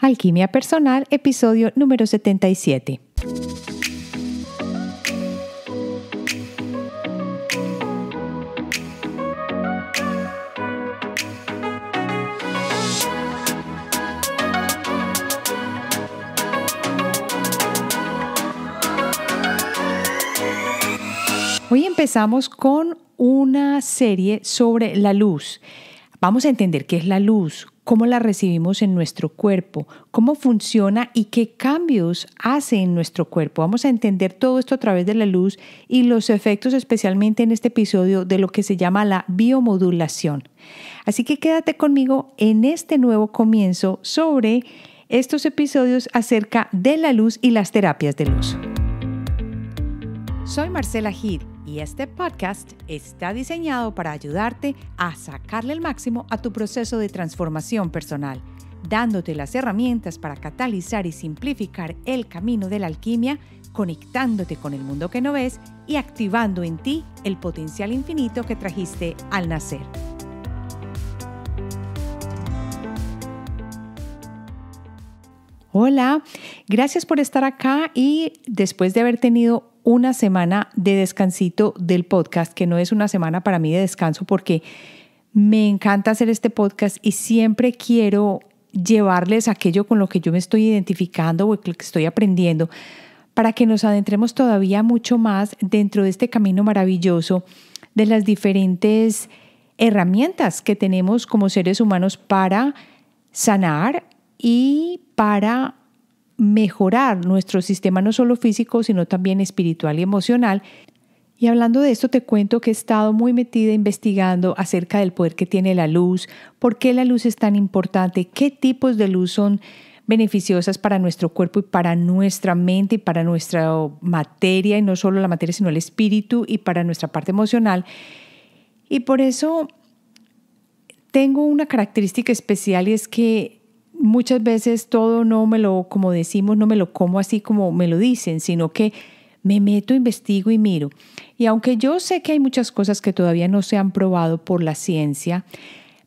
Alquimia Personal, episodio número 77. Hoy empezamos con una serie sobre la luz. Vamos a entender qué es la luz, cómo la recibimos en nuestro cuerpo, cómo funciona y qué cambios hace en nuestro cuerpo. Vamos a entender todo esto a través de la luz y los efectos, especialmente en este episodio, de lo que se llama la biomodulación. Así que quédate conmigo en este nuevo comienzo sobre estos episodios acerca de la luz y las terapias de luz. Soy Marcela Gid y este podcast está diseñado para ayudarte a sacarle el máximo a tu proceso de transformación personal, dándote las herramientas para catalizar y simplificar el camino de la alquimia, conectándote con el mundo que no ves y activando en ti el potencial infinito que trajiste al nacer. Hola, gracias por estar acá y después de haber tenido una semana de descansito del podcast, que no es una semana para mí de descanso porque me encanta hacer este podcast y siempre quiero llevarles aquello con lo que yo me estoy identificando o lo que estoy aprendiendo para que nos adentremos todavía mucho más dentro de este camino maravilloso de las diferentes herramientas que tenemos como seres humanos para sanar y para mejorar nuestro sistema no solo físico, sino también espiritual y emocional. Y hablando de esto, te cuento que he estado muy metida investigando acerca del poder que tiene la luz, por qué la luz es tan importante, qué tipos de luz son beneficiosas para nuestro cuerpo y para nuestra mente y para nuestra materia, y no solo la materia, sino el espíritu y para nuestra parte emocional. Y por eso tengo una característica especial y es que muchas veces todo no me lo, como decimos, no me lo como así como me lo dicen, sino que me meto, investigo y miro. Y aunque yo sé que hay muchas cosas que todavía no se han probado por la ciencia,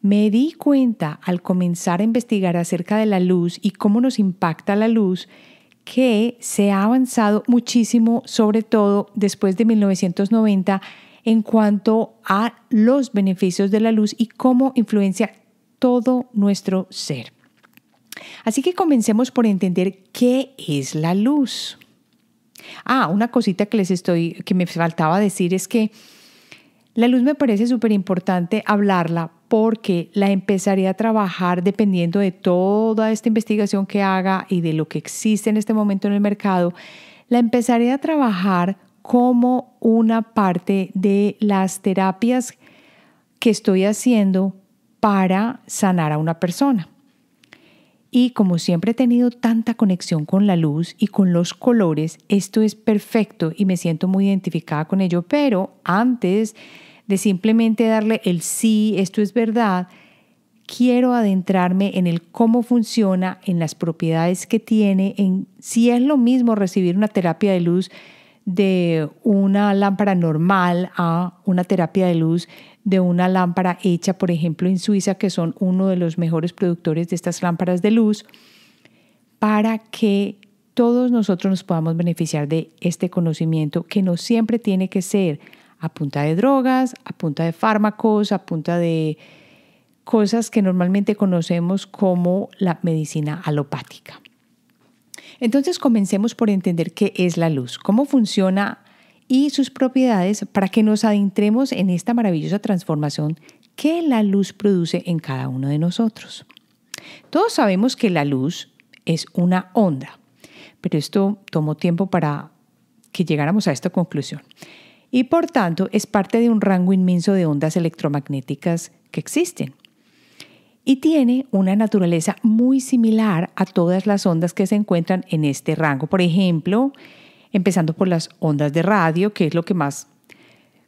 me di cuenta al comenzar a investigar acerca de la luz y cómo nos impacta la luz, que se ha avanzado muchísimo, sobre todo después de 1990, en cuanto a los beneficios de la luz y cómo influencia todo nuestro ser. Así que comencemos por entender qué es la luz. Una cosita que me faltaba decir es que la luz me parece súper importante hablarla porque la empezaré a trabajar dependiendo de toda esta investigación que haga y de lo que existe en este momento en el mercado. La empezaré a trabajar como una parte de las terapias que estoy haciendo para sanar a una persona. Y como siempre he tenido tanta conexión con la luz y con los colores, esto es perfecto y me siento muy identificada con ello. Pero antes de simplemente darle el sí, esto es verdad, quiero adentrarme en el cómo funciona, en las propiedades que tiene, en si es lo mismo recibir una terapia de luz de una lámpara normal a una terapia de luz de una lámpara hecha, por ejemplo, en Suiza, que son uno de los mejores productores de estas lámparas de luz, para que todos nosotros nos podamos beneficiar de este conocimiento que no siempre tiene que ser a punta de drogas, a punta de fármacos, a punta de cosas que normalmente conocemos como la medicina alopática. Entonces comencemos por entender qué es la luz, cómo funciona y sus propiedades para que nos adentremos en esta maravillosa transformación que la luz produce en cada uno de nosotros. Todos sabemos que la luz es una onda, pero esto tomó tiempo para que llegáramos a esta conclusión. Y por tanto es parte de un rango inmenso de ondas electromagnéticas que existen. Y tiene una naturaleza muy similar a todas las ondas que se encuentran en este rango. Por ejemplo, empezando por las ondas de radio, que es lo que más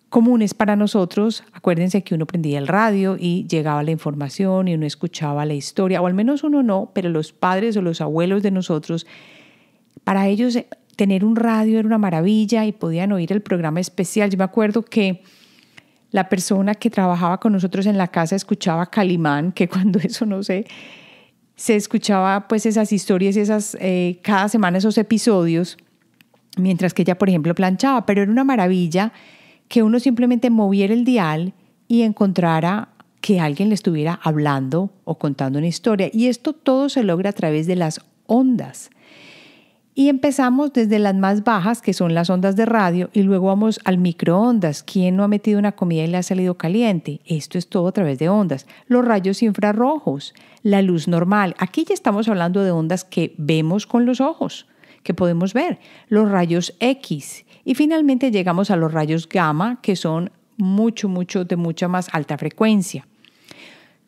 común es para nosotros. Acuérdense que uno prendía el radio y llegaba la información y uno escuchaba la historia, o al menos uno no, pero los padres o los abuelos de nosotros, para ellos tener un radio era una maravilla y podían oír el programa especial. Yo me acuerdo que la persona que trabajaba con nosotros en la casa escuchaba Calimán, que cuando eso, no sé, se escuchaba pues esas historias y cada semana esos episodios, mientras que ella, por ejemplo, planchaba, pero era una maravilla que uno simplemente moviera el dial y encontrara que alguien le estuviera hablando o contando una historia. Y esto todo se logra a través de las ondas. Y empezamos desde las más bajas, que son las ondas de radio, y luego vamos al microondas. ¿Quién no ha metido una comida y le ha salido caliente? Esto es todo a través de ondas. Los rayos infrarrojos, la luz normal. Aquí ya estamos hablando de ondas que vemos con los ojos, que podemos ver. Los rayos X. Y finalmente llegamos a los rayos gamma, que son de mucha más alta frecuencia.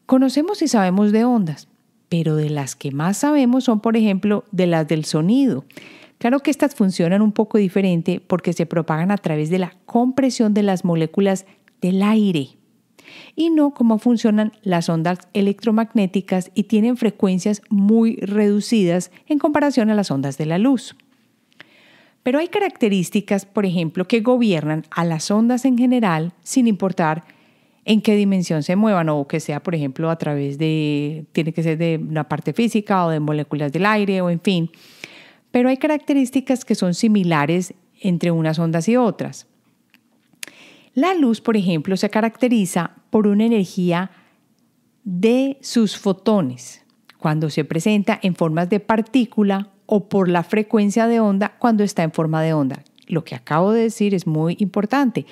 Conocemos y sabemos de ondas, pero de las que más sabemos son, por ejemplo, de las del sonido. Claro que estas funcionan un poco diferente porque se propagan a través de la compresión de las moléculas del aire y no como funcionan las ondas electromagnéticas y tienen frecuencias muy reducidas en comparación a las ondas de la luz. Pero hay características, por ejemplo, que gobiernan a las ondas en general sin importar en qué dimensión se muevan o que sea, por ejemplo, tiene que ser de una parte física o de moléculas del aire o en fin. Pero hay características que son similares entre unas ondas y otras. La luz, por ejemplo, se caracteriza por una energía de sus fotones cuando se presenta en formas de partícula o por la frecuencia de onda cuando está en forma de onda. Lo que acabo de decir es muy importante.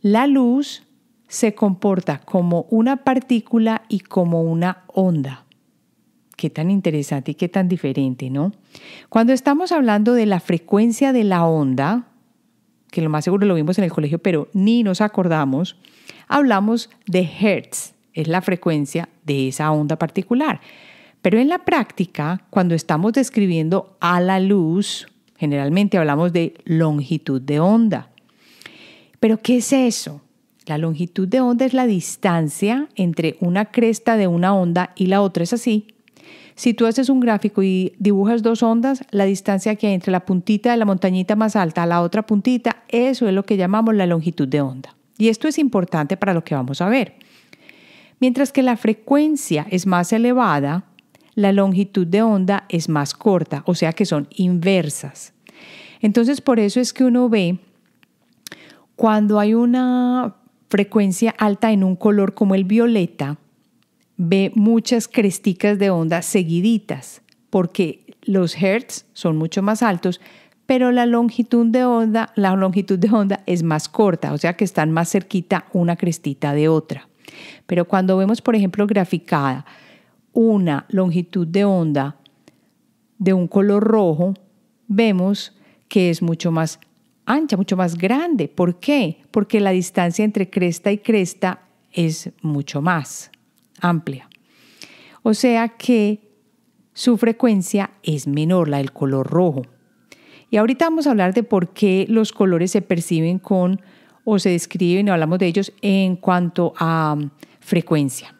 La luz se comporta como una partícula y como una onda. Qué tan interesante y qué tan diferente, ¿no? Cuando estamos hablando de la frecuencia de la onda, que lo más seguro lo vimos en el colegio, pero ni nos acordamos, hablamos de hertz, es la frecuencia de esa onda particular. Pero en la práctica, cuando estamos describiendo a la luz, generalmente hablamos de longitud de onda. ¿Pero qué es eso? La longitud de onda es la distancia entre una cresta de una onda y la otra. Es así. Si tú haces un gráfico y dibujas dos ondas, la distancia que hay entre la puntita de la montañita más alta a la otra puntita, eso es lo que llamamos la longitud de onda. Y esto es importante para lo que vamos a ver. Mientras que la frecuencia es más elevada, la longitud de onda es más corta, o sea que son inversas. Entonces, por eso es que uno ve cuando hay una frecuencia alta en un color como el violeta, ve muchas cresticas de onda seguiditas, porque los hertz son mucho más altos, pero la longitud de onda es más corta, o sea que están más cerquita una crestita de otra. Pero cuando vemos, por ejemplo, graficada una longitud de onda de un color rojo, vemos que es mucho más ancha, mucho más grande. ¿Por qué? Porque la distancia entre cresta y cresta es mucho más amplia. O sea que su frecuencia es menor, la del color rojo. Y ahorita vamos a hablar de por qué los colores se perciben o se describen o hablamos de ellos en cuanto a frecuencia.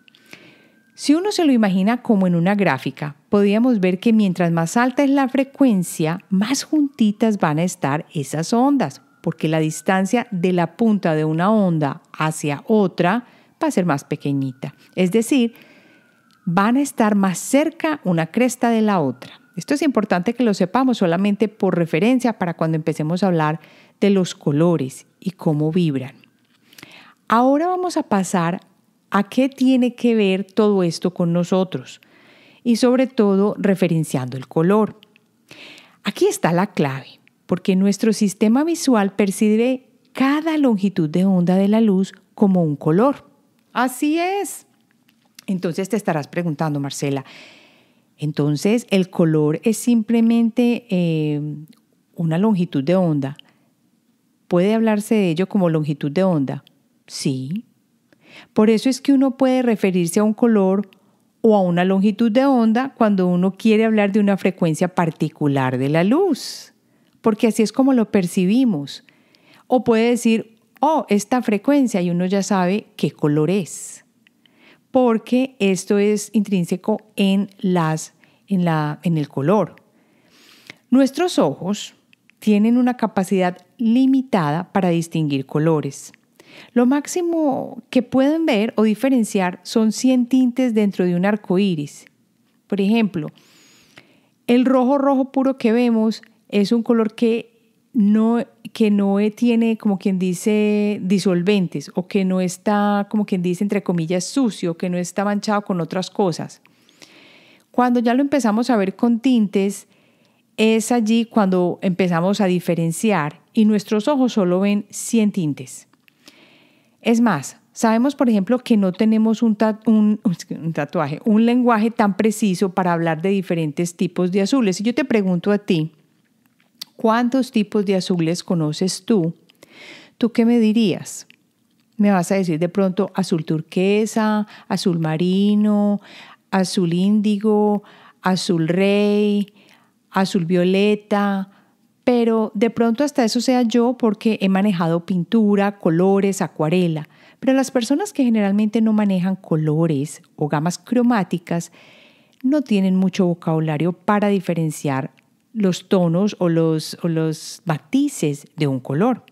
Si uno se lo imagina como en una gráfica, podríamos ver que mientras más alta es la frecuencia, más juntitas van a estar esas ondas, porque la distancia de la punta de una onda hacia otra va a ser más pequeñita. Es decir, van a estar más cerca una cresta de la otra. Esto es importante que lo sepamos solamente por referencia para cuando empecemos a hablar de los colores y cómo vibran. Ahora vamos a pasar a qué tiene que ver todo esto con nosotros y sobre todo referenciando el color. Aquí está la clave, porque nuestro sistema visual percibe cada longitud de onda de la luz como un color. Así es. Entonces te estarás preguntando, Marcela, entonces el color es simplemente una longitud de onda. ¿Puede hablarse de ello como longitud de onda? Sí. Por eso es que uno puede referirse a un color o a una longitud de onda cuando uno quiere hablar de una frecuencia particular de la luz, porque así es como lo percibimos. O puede decir, esta frecuencia, y uno ya sabe qué color es, porque esto es intrínseco en el color. Nuestros ojos tienen una capacidad limitada para distinguir colores. Lo máximo que pueden ver o diferenciar son 100 tintes dentro de un arco iris. Por ejemplo, el rojo puro que vemos es un color que no tiene, como quien dice, disolventes, o que no está, como quien dice, entre comillas, sucio, que no está manchado con otras cosas. Cuando ya lo empezamos a ver con tintes, es allí cuando empezamos a diferenciar y nuestros ojos solo ven 100 tintes. Es más, sabemos, por ejemplo, que no tenemos un lenguaje tan preciso para hablar de diferentes tipos de azules. Si yo te pregunto a ti, ¿cuántos tipos de azules conoces tú? ¿Tú qué me dirías? Me vas a decir de pronto azul turquesa, azul marino, azul índigo, azul rey, azul violeta, pero de pronto hasta eso sea yo porque he manejado pintura, colores, acuarela. Pero las personas que generalmente no manejan colores o gamas cromáticas no tienen mucho vocabulario para diferenciar los tonos o los matices de un color.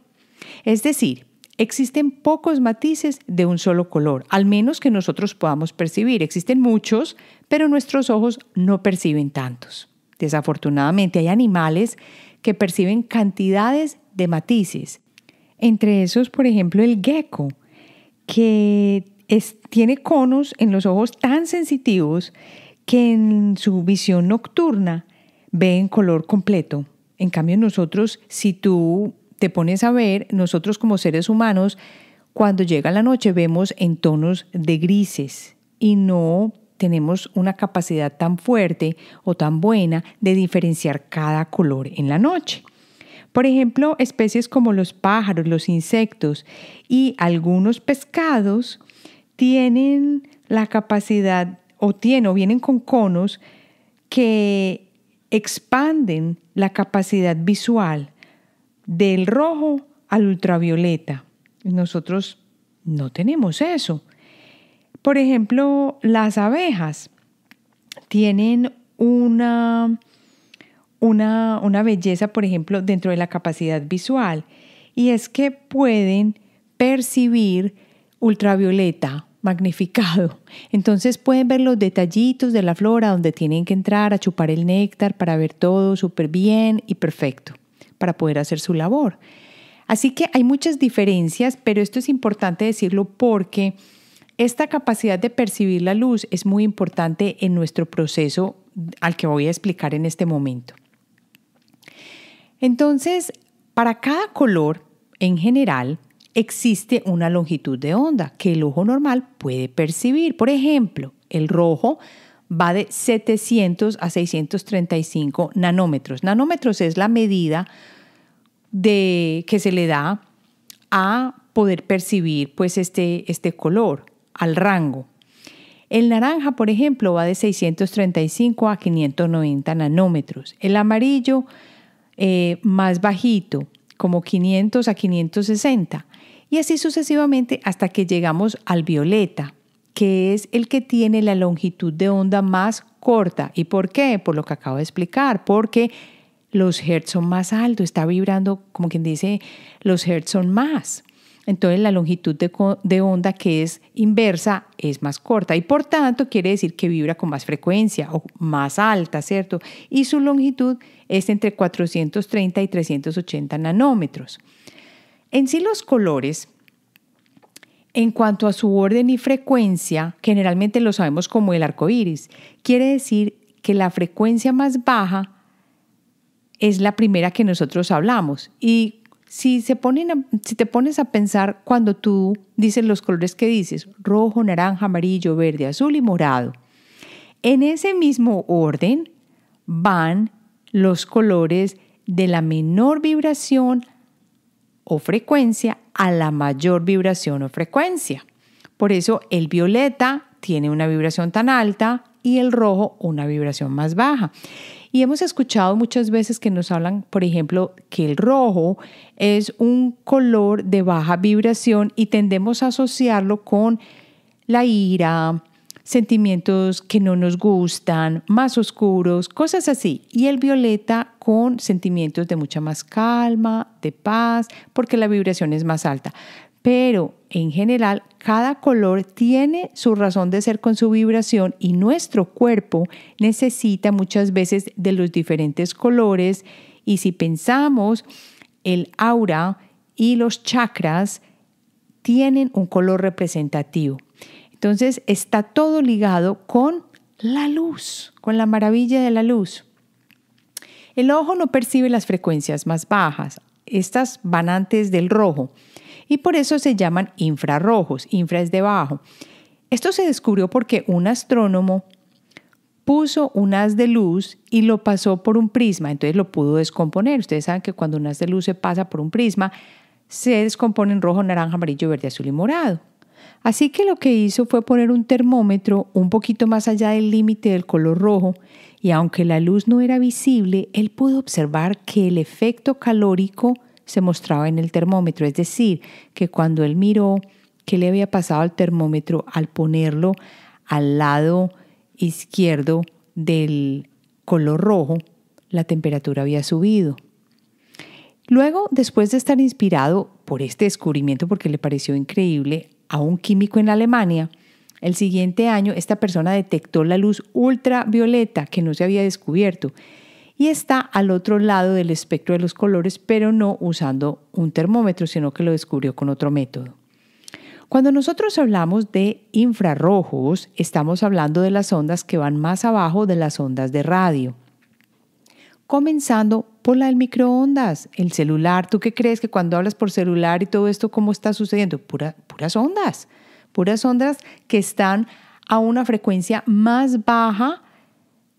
Es decir, existen pocos matices de un solo color, al menos que nosotros podamos percibir. Existen muchos, pero nuestros ojos no perciben tantos. Desafortunadamente, hay animales que perciben cantidades de matices. Entre esos, por ejemplo, el gecko, que tiene conos en los ojos tan sensitivos que en su visión nocturna ve en color completo. En cambio, nosotros, si tú te pones a ver, nosotros como seres humanos, cuando llega la noche vemos en tonos de grises y no tenemos una capacidad tan fuerte o tan buena de diferenciar cada color en la noche. Por ejemplo, especies como los pájaros, los insectos y algunos pescados tienen la capacidad o vienen con conos que expanden la capacidad visual del rojo al ultravioleta. Nosotros no tenemos eso. Por ejemplo, las abejas tienen una belleza, por ejemplo, dentro de la capacidad visual, y es que pueden percibir ultravioleta magnificado. Entonces pueden ver los detallitos de la flora donde tienen que entrar a chupar el néctar para ver todo súper bien y perfecto para poder hacer su labor. Así que hay muchas diferencias, pero esto es importante decirlo porque esta capacidad de percibir la luz es muy importante en nuestro proceso al que voy a explicar en este momento. Entonces, para cada color en general existe una longitud de onda que el ojo normal puede percibir. Por ejemplo, el rojo va de 700 a 635 nanómetros. Nanómetros es la medida que se le da a poder percibir pues, este color, al rango. El naranja, por ejemplo, va de 635 a 590 nanómetros. El amarillo, más bajito, como 500 a 560. Y así sucesivamente hasta que llegamos al violeta, que es el que tiene la longitud de onda más corta. ¿Y por qué? Por lo que acabo de explicar, porque los hertz son más altos, está vibrando, como quien dice, los hertz son más. Entonces la longitud de onda, que es inversa, es más corta y por tanto quiere decir que vibra con más frecuencia o más alta, ¿cierto? Y su longitud es entre 430 y 380 nanómetros. En sí los colores, en cuanto a su orden y frecuencia, generalmente lo sabemos como el arco iris. Quiere decir que la frecuencia más baja es la primera que nosotros hablamos. Y si te pones a pensar cuando tú dices los colores que dices, rojo, naranja, amarillo, verde, azul y morado, en ese mismo orden van los colores de la menor vibración o frecuencia a la mayor vibración o frecuencia. Por eso el violeta tiene una vibración tan alta y el rojo una vibración más baja. Y hemos escuchado muchas veces que nos hablan, por ejemplo, que el rojo es un color de baja vibración y tendemos a asociarlo con la ira, sentimientos que no nos gustan, más oscuros, cosas así. Y el violeta con sentimientos de mucha más calma, de paz, porque la vibración es más alta. pero en general cada color tiene su razón de ser con su vibración y nuestro cuerpo necesita muchas veces de los diferentes colores. Y si pensamos, el aura y los chakras tienen un color representativo. Entonces está todo ligado con la luz, con la maravilla de la luz. El ojo no percibe las frecuencias más bajas. Estas van antes del rojo y por eso se llaman infrarrojos. Infra es debajo. Esto se descubrió porque un astrónomo puso un haz de luz y lo pasó por un prisma, entonces lo pudo descomponer. Ustedes saben que cuando un haz de luz se pasa por un prisma, se descompone en rojo, naranja, amarillo, verde, azul y morado. Así que lo que hizo fue poner un termómetro un poquito más allá del límite del color rojo y aunque la luz no era visible, él pudo observar que el efecto calórico se mostraba en el termómetro, es decir, que cuando él miró qué le había pasado al termómetro al ponerlo al lado izquierdo del color rojo, la temperatura había subido. Luego, después de estar inspirado por este descubrimiento, porque le pareció increíble, a un químico en Alemania, el siguiente año esta persona detectó la luz ultravioleta que no se había descubierto y está al otro lado del espectro de los colores, pero no usando un termómetro, sino que lo descubrió con otro método. Cuando nosotros hablamos de infrarrojos, estamos hablando de las ondas que van más abajo de las ondas de radio. Comenzando por la del microondas, el celular. ¿Tú qué crees que cuando hablas por celular y todo esto, cómo está sucediendo? Puras ondas que están a una frecuencia más baja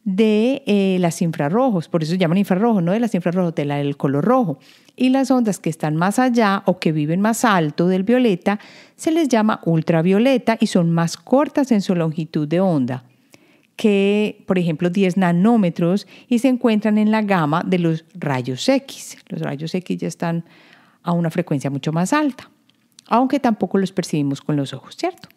de las infrarrojos. Por eso se llaman infrarrojos, no de las infrarrojos, de la del color rojo. Y las ondas que están más allá o que viven más alto del violeta se les llama ultravioleta y son más cortas en su longitud de onda que, por ejemplo, 10 nanómetros y se encuentran en la gama de los rayos X. Los rayos X ya están a una frecuencia mucho más alta, aunque tampoco los percibimos con los ojos, ¿cierto?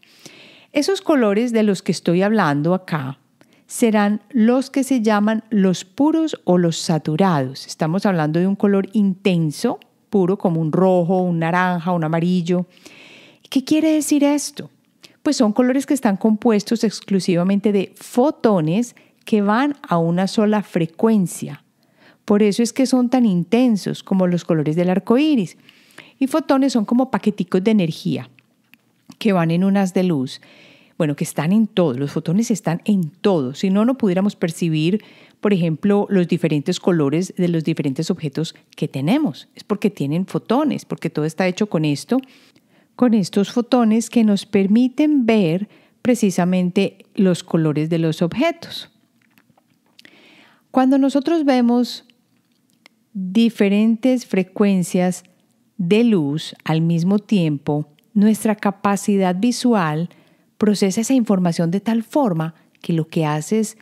Esos colores de los que estoy hablando acá serán los que se llaman los puros o los saturados. Estamos hablando de un color intenso, puro, como un rojo, un naranja, un amarillo. ¿Qué quiere decir esto? Pues son colores que están compuestos exclusivamente de fotones que van a una sola frecuencia. Por eso es que son tan intensos como los colores del arco iris. Y fotones son como paqueticos de energía que van en un haz de luz. Bueno, que están en todo, los fotones están en todo. Si no, no pudiéramos percibir, por ejemplo, los diferentes colores de los diferentes objetos que tenemos. Es porque tienen fotones, porque todo está hecho con estos fotones que nos permiten ver precisamente los colores de los objetos. Cuando nosotros vemos diferentes frecuencias de luz al mismo tiempo, nuestra capacidad visual procesa esa información de tal forma que lo que haces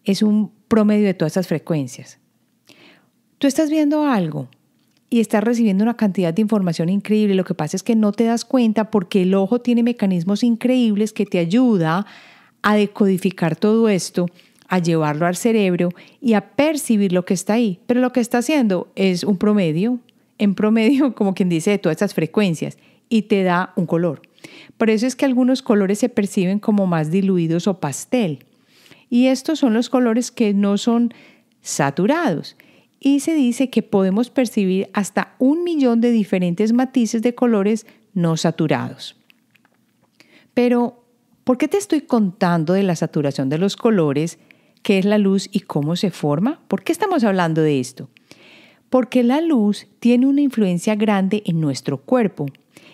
es un promedio de todas esas frecuencias. Tú estás viendo algo y estás recibiendo una cantidad de información increíble. Lo que pasa es que no te das cuenta porque el ojo tiene mecanismos increíbles que te ayuda a decodificar todo esto, a llevarlo al cerebro y a percibir lo que está ahí. Pero lo que está haciendo es un promedio, en promedio, como quien dice, de todas estas frecuencias y te da un color. Por eso es que algunos colores se perciben como más diluidos o pastel. Y estos son los colores que no son saturados. Y se dice que podemos percibir hasta 1 millón de diferentes matices de colores no saturados. Pero, ¿por qué te estoy contando de la saturación de los colores, qué es la luz y cómo se forma? ¿Por qué estamos hablando de esto? Porque la luz tiene una influencia grande en nuestro cuerpo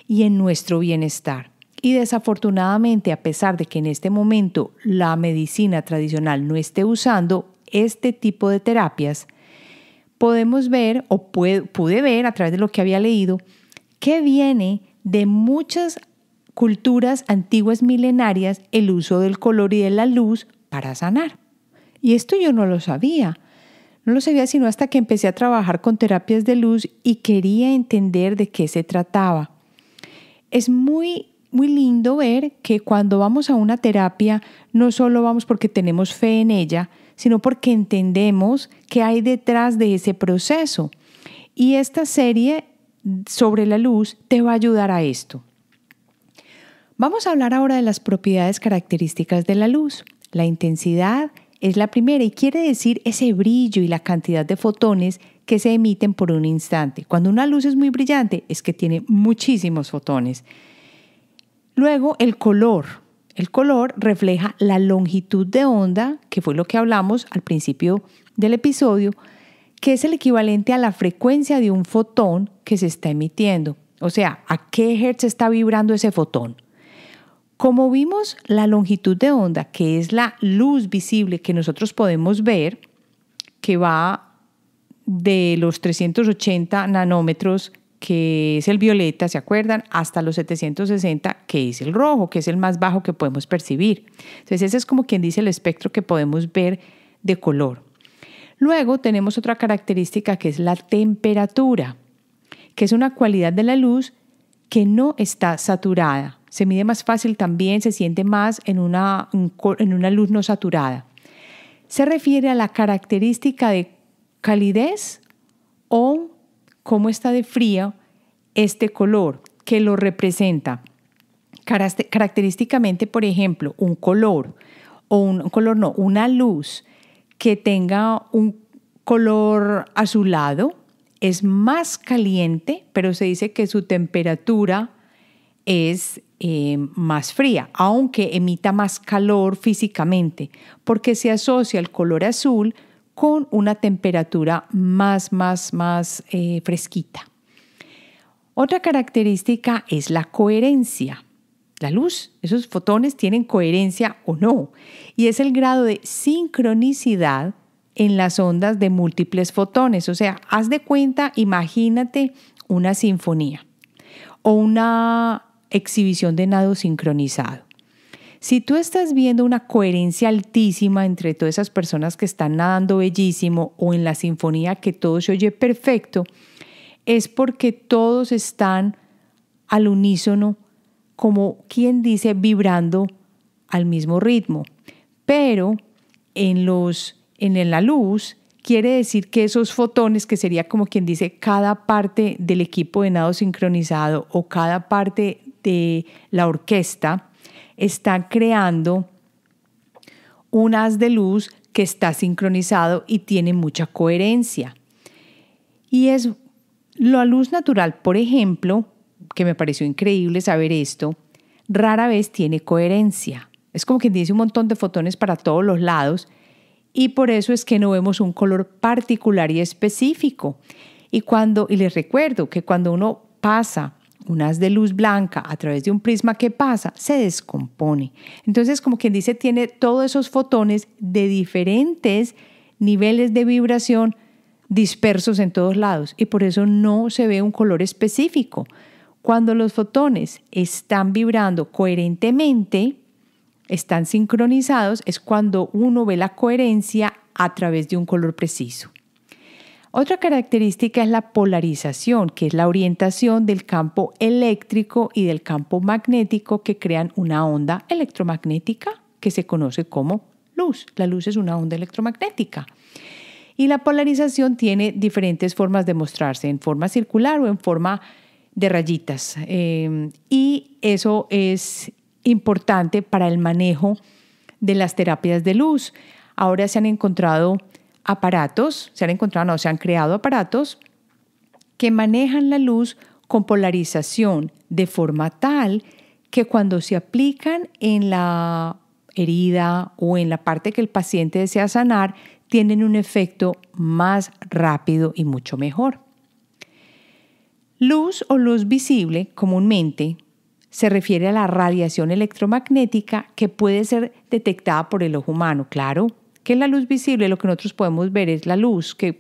y en nuestro bienestar. Y desafortunadamente, a pesar de que en este momento la medicina tradicional no esté usando este tipo de terapias, podemos ver o pude ver a través de lo que había leído que viene de muchas culturas antiguas milenarias el uso del color y de la luz para sanar. Y esto yo no lo sabía. No lo sabía sino hasta que empecé a trabajar con terapias de luz y quería entender de qué se trataba. Es muy lindo ver que cuando vamos a una terapia no solo vamos porque tenemos fe en ella, sino porque entendemos qué hay detrás de ese proceso. Y esta serie sobre la luz te va a ayudar a esto. Vamos a hablar ahora de las propiedades características de la luz. La intensidad es la primera y quiere decir ese brillo y la cantidad de fotones que se emiten por un instante. Cuando una luz es muy brillante es que tiene muchísimos fotones. Luego, el color. El color refleja la longitud de onda, que fue lo que hablamos al principio del episodio, que es el equivalente a la frecuencia de un fotón que se está emitiendo. O sea, ¿a qué hertz está vibrando ese fotón? Como vimos, la longitud de onda, que es la luz visible que nosotros podemos ver, que va de los 380 nanómetros, que es el violeta, ¿se acuerdan? Hasta los 760, que es el rojo, que es el más bajo que podemos percibir. Entonces, ese es como quien dice el espectro que podemos ver de color. Luego tenemos otra característica que es la temperatura, que es una cualidad de la luz que no está saturada. Se mide más fácil también, se siente más en una luz no saturada. Se refiere a la característica de calidez o cómo está de fría este color que lo representa. Característicamente, por ejemplo, una luz que tenga un color azulado es más caliente, pero se dice que su temperatura es más fría, aunque emita más calor físicamente, porque se asocia el color azul con una temperatura más fresquita. Otra característica es la coherencia. La luz, esos fotones tienen coherencia o no, y es el grado de sincronicidad en las ondas de múltiples fotones. O sea, haz de cuenta, imagínate una sinfonía o una exhibición de nado sincronizado. Si tú estás viendo una coherencia altísima entre todas esas personas que están nadando bellísimo o en la sinfonía que todo se oye perfecto, es porque todos están al unísono, como quien dice, vibrando al mismo ritmo. Pero en la luz quiere decir que esos fotones, que sería como quien dice cada parte del equipo de nado sincronizado o cada parte de la orquesta, está creando un haz de luz que está sincronizado y tiene mucha coherencia. Y es la luz natural, por ejemplo, que me pareció increíble saber esto, rara vez tiene coherencia. Es como quien dice un montón de fotones para todos los lados y por eso es que no vemos un color particular y específico. Y les recuerdo que cuando uno pasa un haz de luz blanca a través de un prisma que pasa, se descompone. Entonces, como quien dice, tiene todos esos fotones de diferentes niveles de vibración dispersos en todos lados y por eso no se ve un color específico. Cuando los fotones están vibrando coherentemente, están sincronizados, es cuando uno ve la coherencia a través de un color preciso. Otra característica es la polarización, que es la orientación del campo eléctrico y del campo magnético que crean una onda electromagnética que se conoce como luz. La luz es una onda electromagnética. Y la polarización tiene diferentes formas de mostrarse, en forma circular o en forma de rayitas. Y eso es importante para el manejo de las terapias de luz. Ahora se han creado aparatos que manejan la luz con polarización de forma tal que cuando se aplican en la herida o en la parte que el paciente desea sanar, tienen un efecto más rápido y mucho mejor. Luz o luz visible comúnmente se refiere a la radiación electromagnética que puede ser detectada por el ojo humano. Claro, que la luz visible, lo que nosotros podemos ver es la luz que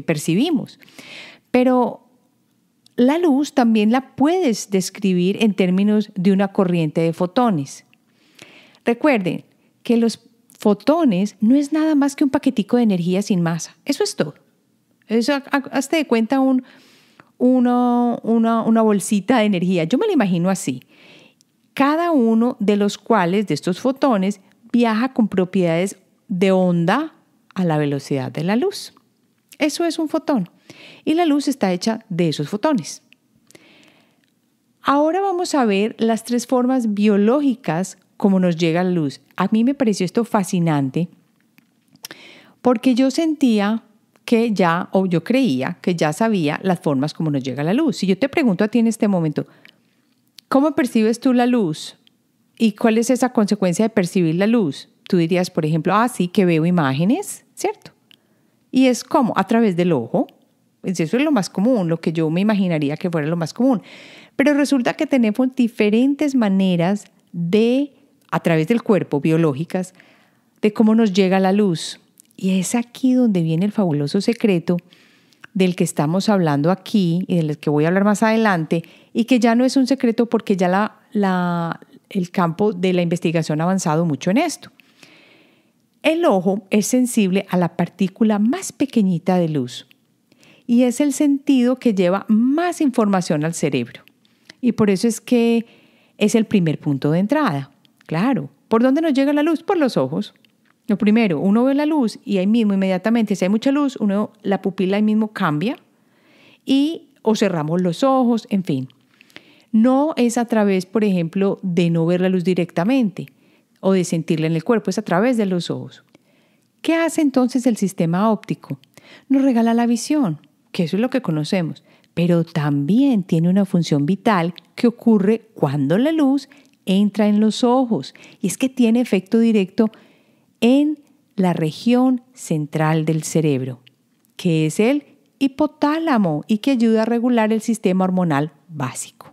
percibimos. Pero la luz también la puedes describir en términos de una corriente de fotones. Recuerden que los fotones no es nada más que un paquetico de energía sin masa. Eso es todo. Eso, hazte de cuenta una bolsita de energía. Yo me la imagino así. Cada uno de los cuales, de estos fotones, viaja con propiedades de onda a la velocidad de la luz. Eso es un fotón. Y la luz está hecha de esos fotones. Ahora vamos a ver las 3 formas biológicas como nos llega la luz. A mí me pareció esto fascinante porque yo sentía que ya, o yo creía que ya sabía las formas como nos llega la luz. Si yo te pregunto a ti en este momento, ¿cómo percibes tú la luz? ¿Y cuál es esa consecuencia de percibir la luz? Tú dirías, por ejemplo, sí, que veo imágenes, ¿cierto? Y es como a través del ojo. Eso es lo más común, lo que yo me imaginaría que fuera lo más común. Pero resulta que tenemos diferentes maneras a través del cuerpo, biológicas, de cómo nos llega la luz. Y es aquí donde viene el fabuloso secreto del que estamos hablando aquí y del que voy a hablar más adelante, y que ya no es un secreto porque ya el campo de la investigación ha avanzado mucho en esto. El ojo es sensible a la partícula más pequeñita de luz y es el sentido que lleva más información al cerebro. Y por eso es que es el primer punto de entrada. Claro, ¿por dónde nos llega la luz? Por los ojos. Lo primero, uno ve la luz y ahí mismo inmediatamente, si hay mucha luz, la pupila ahí mismo cambia o cerramos los ojos, en fin. No es a través, por ejemplo, de no ver la luz directamente o de sentirla en el cuerpo, es a través de los ojos. ¿Qué hace entonces el sistema óptico? Nos regala la visión, que eso es lo que conocemos, pero también tiene una función vital que ocurre cuando la luz entra en los ojos, y es que tiene efecto directo en la región central del cerebro, que es el hipotálamo y que ayuda a regular el sistema hormonal básico.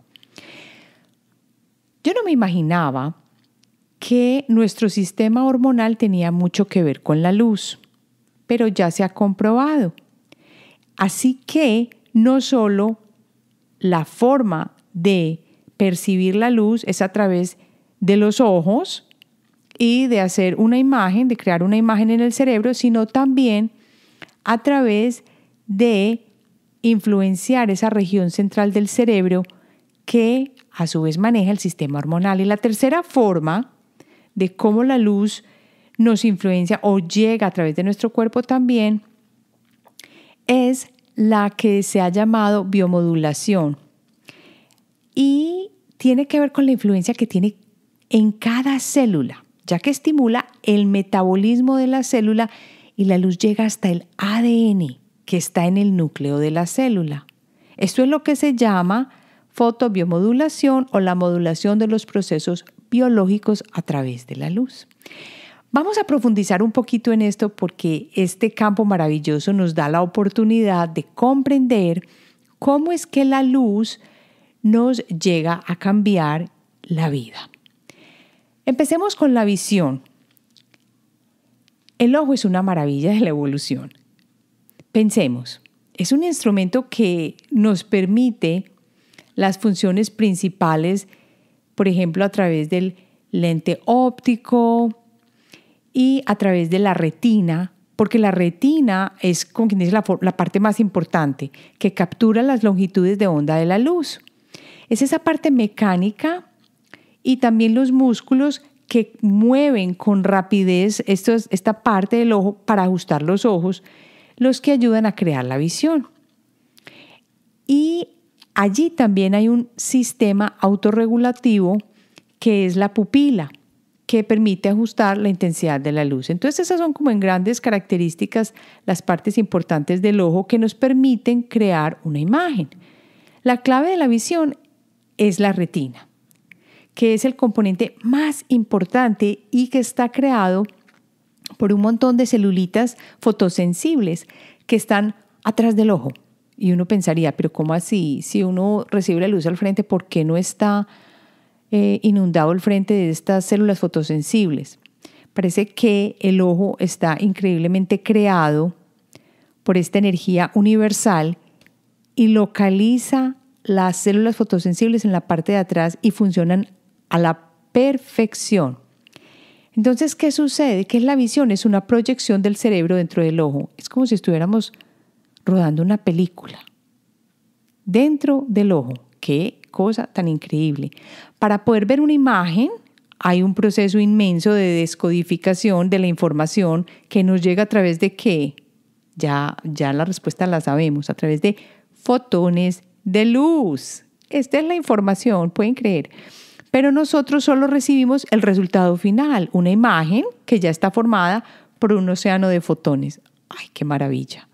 Yo no me imaginaba que nuestro sistema hormonal tenía mucho que ver con la luz, pero ya se ha comprobado. Así que no solo la forma de percibir la luz es a través de los ojos y de hacer una imagen, de crear una imagen en el cerebro, sino también a través de influenciar esa región central del cerebro que a su vez maneja el sistema hormonal. Y la tercera forma de cómo la luz nos influencia o llega a través de nuestro cuerpo también es la que se ha llamado biomodulación. Y tiene que ver con la influencia que tiene en cada célula, ya que estimula el metabolismo de la célula y la luz llega hasta el ADN que está en el núcleo de la célula. Esto es lo que se llama fotobiomodulación o la modulación de los procesos biológicos a través de la luz. Vamos a profundizar un poquito en esto porque este campo maravilloso nos da la oportunidad de comprender cómo es que la luz nos llega a cambiar la vida. Empecemos con la visión. El ojo es una maravilla de la evolución. Pensemos, es un instrumento que nos permite las funciones principales, por ejemplo, a través del lente óptico y a través de la retina, porque la retina es, como quien dice, la parte más importante, que captura las longitudes de onda de la luz. Es esa parte mecánica y también los músculos que mueven con rapidez esta parte del ojo para ajustar los ojos, los que ayudan a crear la visión. Y allí también hay un sistema autorregulativo que es la pupila, que permite ajustar la intensidad de la luz. Entonces esas son como en grandes características las partes importantes del ojo que nos permiten crear una imagen. La clave de la visión es la retina, que es el componente más importante y que está creado por un montón de celulitas fotosensibles que están atrás del ojo. Y uno pensaría, pero ¿cómo así? Si uno recibe la luz al frente, ¿por qué no está inundado el frente de estas células fotosensibles? Parece que el ojo está increíblemente creado por esta energía universal y localiza las células fotosensibles en la parte de atrás y funcionan a la perfección. Entonces, ¿qué sucede? ¿Qué es la visión? Es una proyección del cerebro dentro del ojo. Es como si estuviéramos rodando una película dentro del ojo. ¡Qué cosa tan increíble! Para poder ver una imagen, hay un proceso inmenso de descodificación de la información que nos llega a través de ¿qué? Ya la respuesta la sabemos, a través de fotones de luz. Esta es la información, pueden creer. Pero nosotros solo recibimos el resultado final, una imagen que ya está formada por un océano de fotones. ¡Ay, qué maravilla!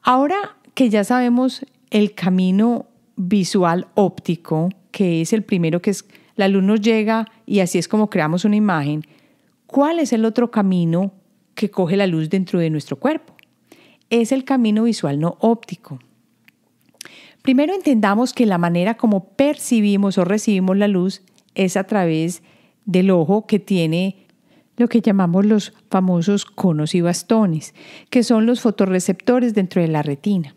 Ahora que ya sabemos el camino visual óptico, que es el primero, que es la luz nos llega y así es como creamos una imagen, ¿cuál es el otro camino que coge la luz dentro de nuestro cuerpo? Es el camino visual no óptico. Primero entendamos que la manera como percibimos o recibimos la luz es a través del ojo, que tiene lo que llamamos los famosos conos y bastones, que son los fotorreceptores dentro de la retina.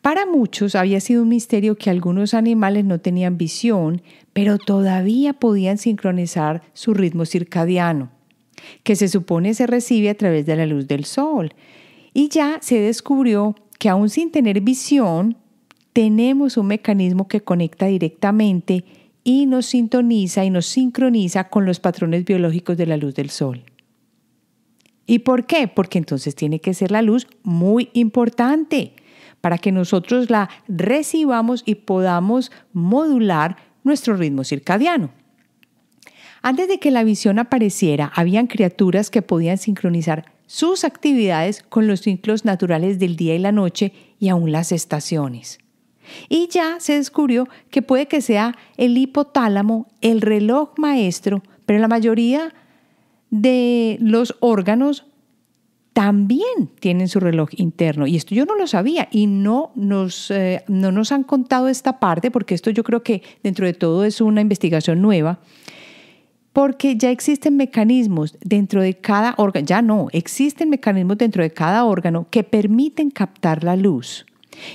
Para muchos había sido un misterio que algunos animales no tenían visión, pero todavía podían sincronizar su ritmo circadiano, que se supone se recibe a través de la luz del sol. Y ya se descubrió que aún sin tener visión, tenemos un mecanismo que conecta directamente y nos sintoniza y nos sincroniza con los patrones biológicos de la luz del sol. ¿Y por qué? Porque entonces tiene que ser la luz muy importante para que nosotros la recibamos y podamos modular nuestro ritmo circadiano. Antes de que la visión apareciera, habían criaturas que podían sincronizar sus actividades con los ciclos naturales del día y la noche y aún las estaciones. Y ya se descubrió que puede que sea el hipotálamo, el reloj maestro, pero la mayoría de los órganos también tienen su reloj interno. Y esto yo no lo sabía y no nos han contado esta parte, porque esto yo creo que dentro de todo es una investigación nueva, porque ya existen mecanismos dentro de cada órgano, existen mecanismos dentro de cada órgano que permiten captar la luz.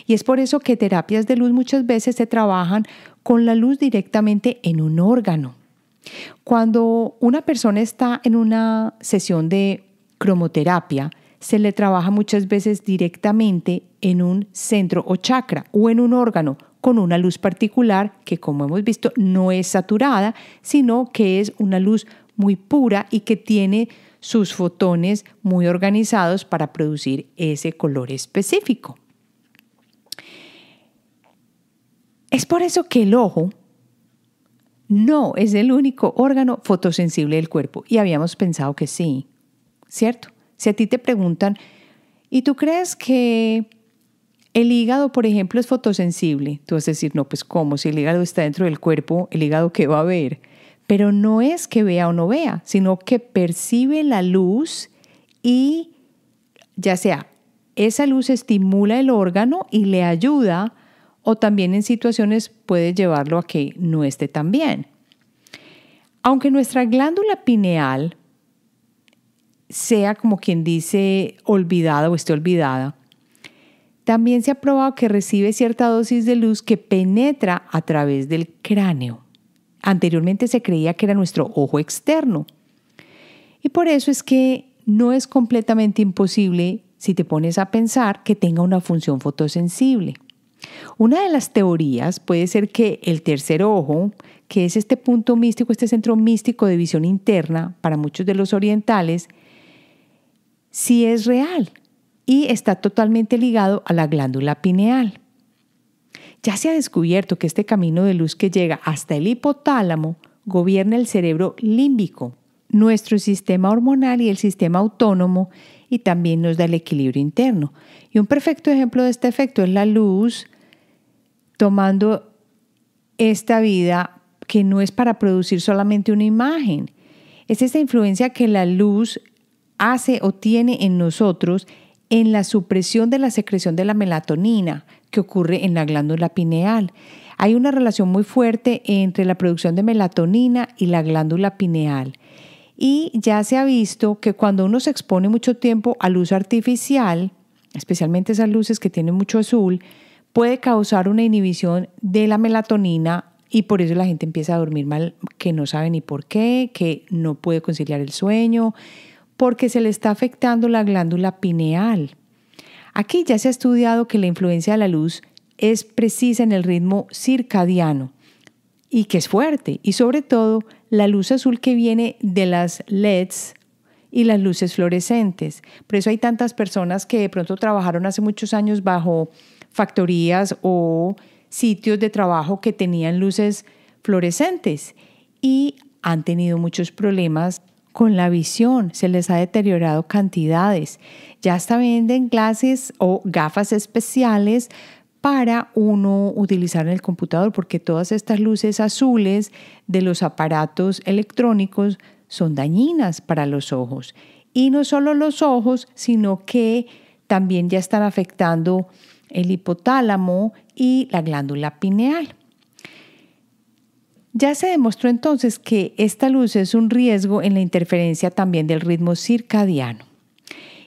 Y es por eso que terapias de luz muchas veces se trabajan con la luz directamente en un órgano. Cuando una persona está en una sesión de cromoterapia, se le trabaja muchas veces directamente en un centro o chakra o en un órgano con una luz particular que, como hemos visto, no es saturada, sino que es una luz muy pura y que tiene sus fotones muy organizados para producir ese color específico. Es por eso que el ojo no es el único órgano fotosensible del cuerpo. Y habíamos pensado que sí, ¿cierto? Si a ti te preguntan, ¿y tú crees que el hígado, por ejemplo, es fotosensible? Tú vas a decir, no, pues ¿cómo? Si el hígado está dentro del cuerpo, ¿el hígado qué va a ver? Pero no es que vea o no vea, sino que percibe la luz y ya sea esa luz estimula el órgano y le ayuda, o también en situaciones puede llevarlo a que no esté tan bien. Aunque nuestra glándula pineal sea, como quien dice, olvidada o esté olvidada, también se ha probado que recibe cierta dosis de luz que penetra a través del cráneo. Anteriormente se creía que era nuestro ojo externo. Y por eso es que no es completamente imposible, si te pones a pensar, que tenga una función fotosensible. Una de las teorías puede ser que el tercer ojo, que es este punto místico, este centro místico de visión interna para muchos de los orientales, sí es real y está totalmente ligado a la glándula pineal. Ya se ha descubierto que este camino de luz que llega hasta el hipotálamo gobierna el cerebro límbico, nuestro sistema hormonal y el sistema autónomo, y también nos da el equilibrio interno. Y un perfecto ejemplo de este efecto es la luz tomando esta vida que no es para producir solamente una imagen. Es esta influencia que la luz hace o tiene en nosotros en la supresión de la secreción de la melatonina que ocurre en la glándula pineal. Hay una relación muy fuerte entre la producción de melatonina y la glándula pineal. Y ya se ha visto que cuando uno se expone mucho tiempo a luz artificial, especialmente esas luces que tienen mucho azul, puede causar una inhibición de la melatonina y por eso la gente empieza a dormir mal, que no sabe ni por qué, que no puede conciliar el sueño, porque se le está afectando la glándula pineal. Aquí ya se ha estudiado que la influencia de la luz es precisa en el ritmo circadiano y que es fuerte, y sobre todo la luz azul que viene de las LEDs y las luces fluorescentes. Por eso hay tantas personas que de pronto trabajaron hace muchos años bajo factorías o sitios de trabajo que tenían luces fluorescentes y han tenido muchos problemas con la visión, se les ha deteriorado cantidades. Ya hasta venden glasses o gafas especiales para uno utilizar en el computador, porque todas estas luces azules de los aparatos electrónicos son dañinas para los ojos. Y no solo los ojos, sino que también ya están afectando el hipotálamo y la glándula pineal. Ya se demostró entonces que esta luz es un riesgo en la interferencia también del ritmo circadiano.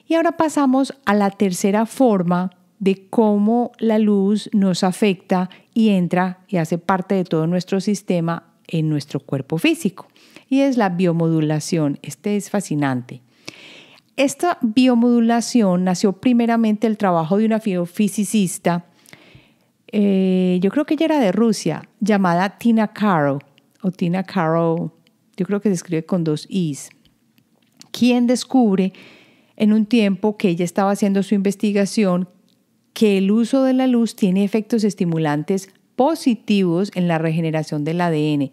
Y ahora pasamos a la tercera forma de cómo la luz nos afecta y entra y hace parte de todo nuestro sistema en nuestro cuerpo físico. Y es la biomodulación. Este es fascinante. Esta biomodulación nació primeramente del trabajo de una biofisicista, yo creo que ella era de Rusia, llamada Tina Caro, o Tina Caro, yo creo que se escribe con 2 I's, quien descubre en un tiempo que ella estaba haciendo su investigación que el uso de la luz tiene efectos estimulantes positivos en la regeneración del ADN.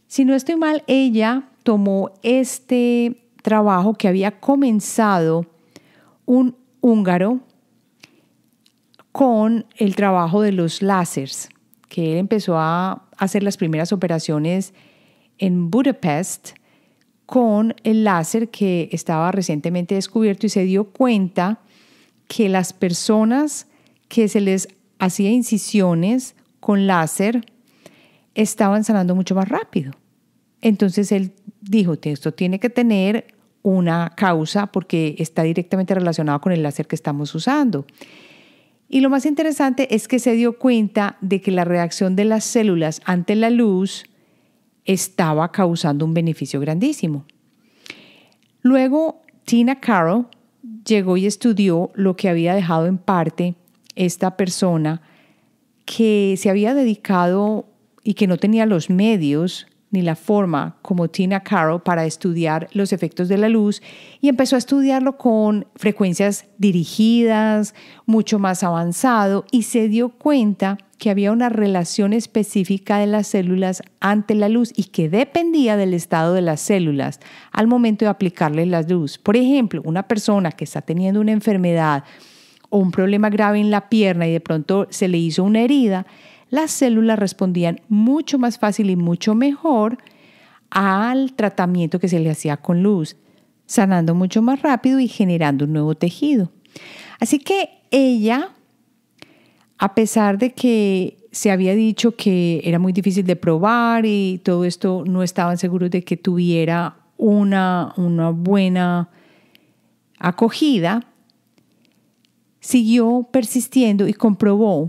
Si no estoy mal, ella tomó este trabajo que había comenzado un húngaro con el trabajo de los láseres, que él empezó a hacer las primeras operaciones en Budapest con el láser que estaba recientemente descubierto y se dio cuenta que las personas que se les hacía incisiones con láser estaban sanando mucho más rápido. Entonces él dijo, esto tiene que tener una causa porque está directamente relacionado con el láser que estamos usando. Y lo más interesante es que se dio cuenta de que la reacción de las células ante la luz estaba causando un beneficio grandísimo. Luego, Tina Caro llegó y estudió lo que había dejado en parte esta persona que se había dedicado y que no tenía los medios ni la forma como Tina Caro para estudiar los efectos de la luz y empezó a estudiarlo con frecuencias dirigidas, mucho más avanzado y se dio cuenta que había una relación específica de las células ante la luz y que dependía del estado de las células al momento de aplicarle la luz. Por ejemplo, una persona que está teniendo una enfermedad o un problema grave en la pierna y de pronto se le hizo una herida, las células respondían mucho más fácil y mucho mejor al tratamiento que se le hacía con luz, sanando mucho más rápido y generando un nuevo tejido. Así que ella, a pesar de que se había dicho que era muy difícil de probar y todo esto, no estaban seguros de que tuviera una buena acogida, siguió persistiendo y comprobó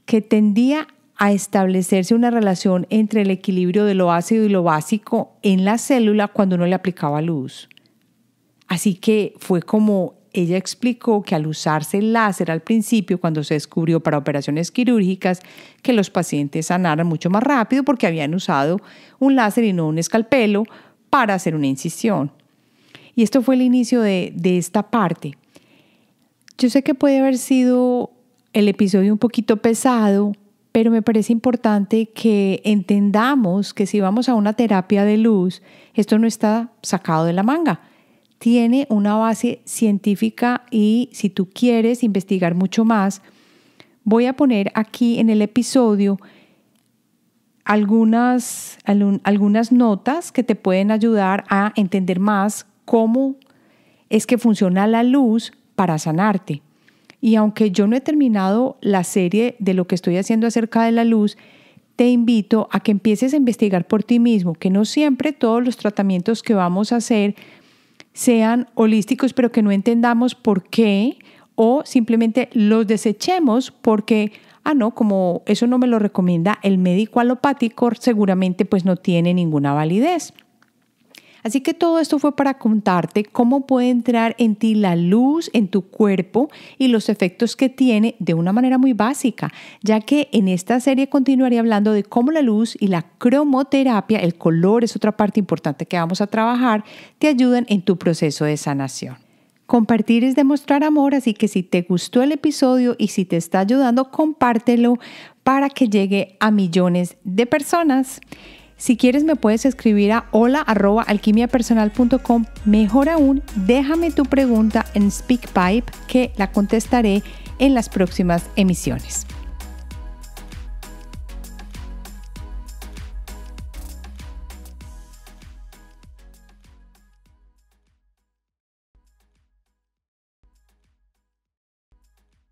que tendía a establecerse una relación entre el equilibrio de lo ácido y lo básico en la célula cuando uno le aplicaba luz. Así que fue como ella explicó que al usarse el láser al principio, cuando se descubrió para operaciones quirúrgicas, que los pacientes sanaran mucho más rápido porque habían usado un láser y no un escalpelo para hacer una incisión. Y esto fue el inicio de esta parte. Yo sé que puede haber sido el episodio un poquito pesado, pero me parece importante que entendamos que si vamos a una terapia de luz, esto no está sacado de la manga. Tiene una base científica y si tú quieres investigar mucho más, voy a poner aquí en el episodio algunas notas que te pueden ayudar a entender más cómo es que funciona la luz para sanarte. Y aunque yo no he terminado la serie de lo que estoy haciendo acerca de la luz, te invito a que empieces a investigar por ti mismo, que no siempre todos los tratamientos que vamos a hacer sean holísticos, pero que no entendamos por qué o simplemente los desechemos porque, no, como eso no me lo recomienda el médico alopático, seguramente pues no tiene ninguna validez. Así que todo esto fue para contarte cómo puede entrar en ti la luz en tu cuerpo y los efectos que tiene de una manera muy básica, ya que en esta serie continuaré hablando de cómo la luz y la cromoterapia, el color es otra parte importante que vamos a trabajar, te ayudan en tu proceso de sanación. Compartir es demostrar amor, así que si te gustó el episodio y si te está ayudando, compártelo para que llegue a millones de personas. Si quieres me puedes escribir a hola@alquimiapersonal.com. Mejor aún, déjame tu pregunta en SpeakPipe que la contestaré en las próximas emisiones.